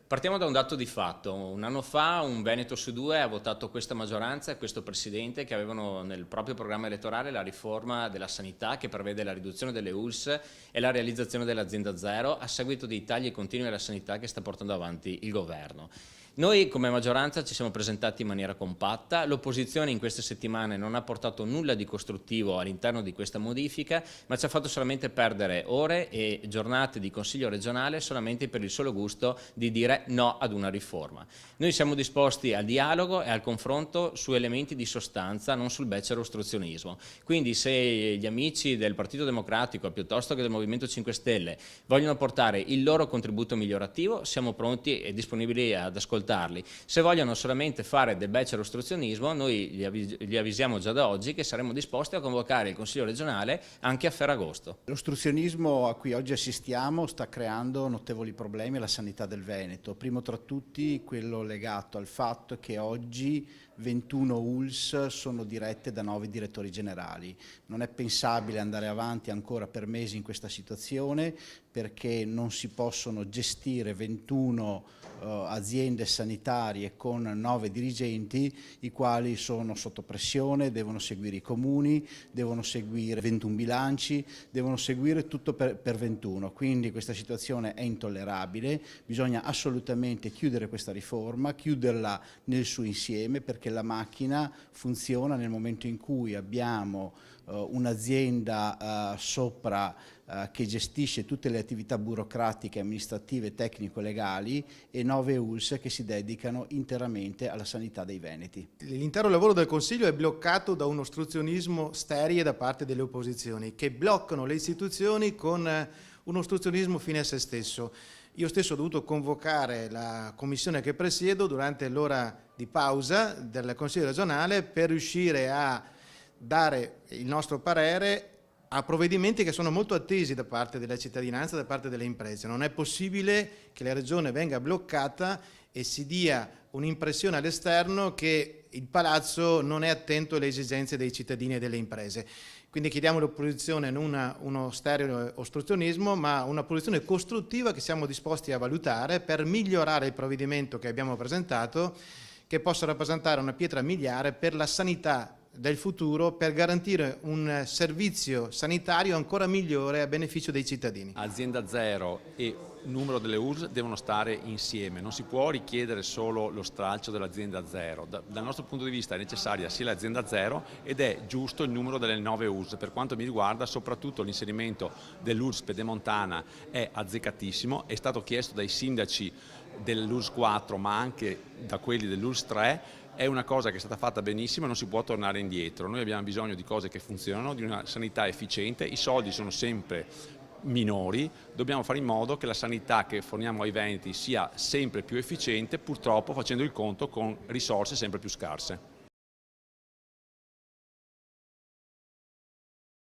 Partiamo da un dato di fatto. Un anno fa un Veneto su due ha votato questa maggioranza e questo Presidente che avevano nel proprio programma elettorale la riforma della sanità che prevede la riduzione delle ULSS e la realizzazione dell'azienda zero a seguito dei tagli continui alla sanità che sta portando avanti il governo. Noi come maggioranza ci siamo presentati in maniera compatta, l'opposizione in queste settimane non ha portato nulla di costruttivo all'interno di questa modifica, ma ci ha fatto solamente perdere ore e giornate di Consiglio regionale solamente per il solo gusto di dire no ad una riforma. Noi siamo disposti al dialogo e al confronto su elementi di sostanza, non sul becero ostruzionismo. Quindi se gli amici del Partito Democratico piuttosto che del Movimento 5 Stelle vogliono portare il loro contributo migliorativo, siamo pronti e disponibili ad ascoltarli. Se vogliono solamente fare del becero ostruzionismo, noi li avvisiamo già da oggi che saremo disposti a convocare il Consiglio regionale anche a Ferragosto. L'ostruzionismo a cui oggi assistiamo sta creando notevoli problemi alla sanità del Veneto, primo tra tutti quello legato al fatto che oggi 21 ULSS sono dirette da 9 direttori generali. Non è pensabile andare avanti ancora per mesi in questa situazione perché non si possono gestire 21 aziende sanitarie con 9 dirigenti i quali sono sotto pressione, devono seguire i comuni, devono seguire 21 bilanci, devono seguire tutto per 21, quindi questa situazione è intollerabile, bisogna assolutamente chiudere questa riforma, chiuderla nel suo insieme perché la macchina funziona nel momento in cui abbiamo un'azienda sopra che gestisce tutte le attività burocratiche, amministrative, tecnico-legali e 9 ULSS che si dedicano interamente alla sanità dei veneti. L'intero lavoro del Consiglio è bloccato da un ostruzionismo sterile da parte delle opposizioni che bloccano le istituzioni con un ostruzionismo fine a se stesso. Io stesso ho dovuto convocare la commissione che presiedo durante l'ora di pausa del Consiglio regionale per riuscire a dare il nostro parere a provvedimenti che sono molto attesi da parte della cittadinanza, da parte delle imprese. Non è possibile che la regione venga bloccata e si dia un'impressione all'esterno che il palazzo non è attento alle esigenze dei cittadini e delle imprese. Quindi chiediamo all'opposizione non uno sterile ostruzionismo, ma una posizione costruttiva che siamo disposti a valutare per migliorare il provvedimento che abbiamo presentato, che possa rappresentare una pietra miliare per la sanità del futuro, per garantire un servizio sanitario ancora migliore a beneficio dei cittadini. Azienda zero e numero delle ULSS devono stare insieme, non si può richiedere solo lo stralcio dell'azienda zero. Dal nostro punto di vista è necessaria sia l'azienda zero ed è giusto il numero delle 9 ULSS. Per quanto mi riguarda soprattutto l'inserimento dell'ULSS pedemontana è azzeccatissimo, è stato chiesto dai sindaci dell'ULSS 4 ma anche da quelli dell'ULSS 3. È una cosa che è stata fatta benissimo e non si può tornare indietro. Noi abbiamo bisogno di cose che funzionano, di una sanità efficiente, i soldi sono sempre minori, dobbiamo fare in modo che la sanità che forniamo ai veneti sia sempre più efficiente, purtroppo facendo il conto con risorse sempre più scarse.